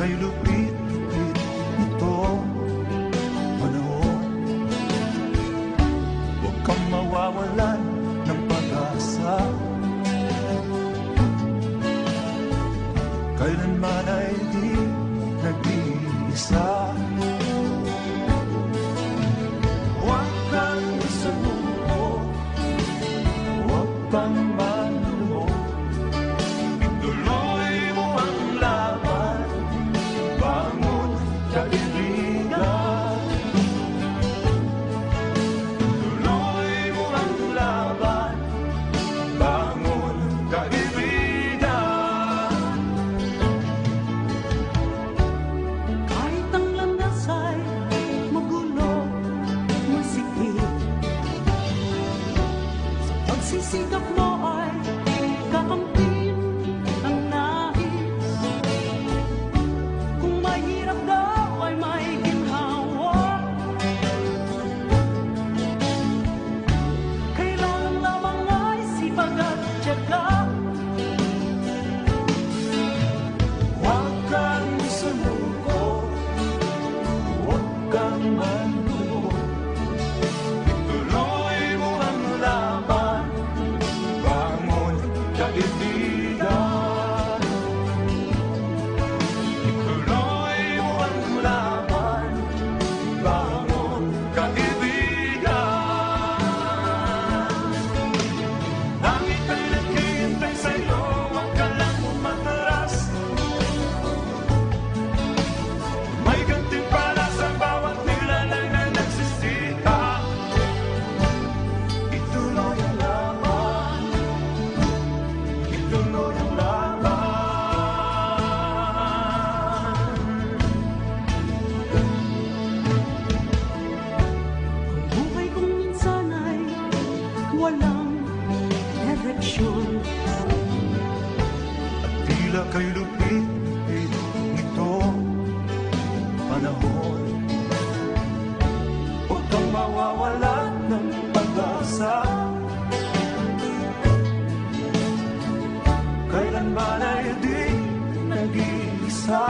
kay lupit-lupit itong panahon. Huwag kang mawawalan ng pag-asa, kailanman ay di nag-iisa. Huwag kang sumuko, huwag kang manlumo, ituloy mo ang laban, bangon kaibigan. Ituloy mo ang laban, bangon kaibigan. Kahit ang landas ay magulo, masikip, sa pagsisikap mo ay kakampin ang nais. Kung mahirap daw ay may ginhawa, kailangan lamang ay sipag at tiyaga. Huwag kang sumuko, huwag kang manlumo, ituloy mo ang laban, bangon kaibigan. Ituloy mo ang laban, bangon kaibigan. Langit ay naghihintay sa'yo, huwag ka lang umatras. May gantimpala sa bawat nilalang na nagsisika. Ituloy ang laban, ituloy ang laban. Ang buhay kong minsan ay walang direksyon, Tila kay lupit-lupit nitong panahon. Huwag kang mawawalan ng pag-asa, kailanman ay di nag-iisa.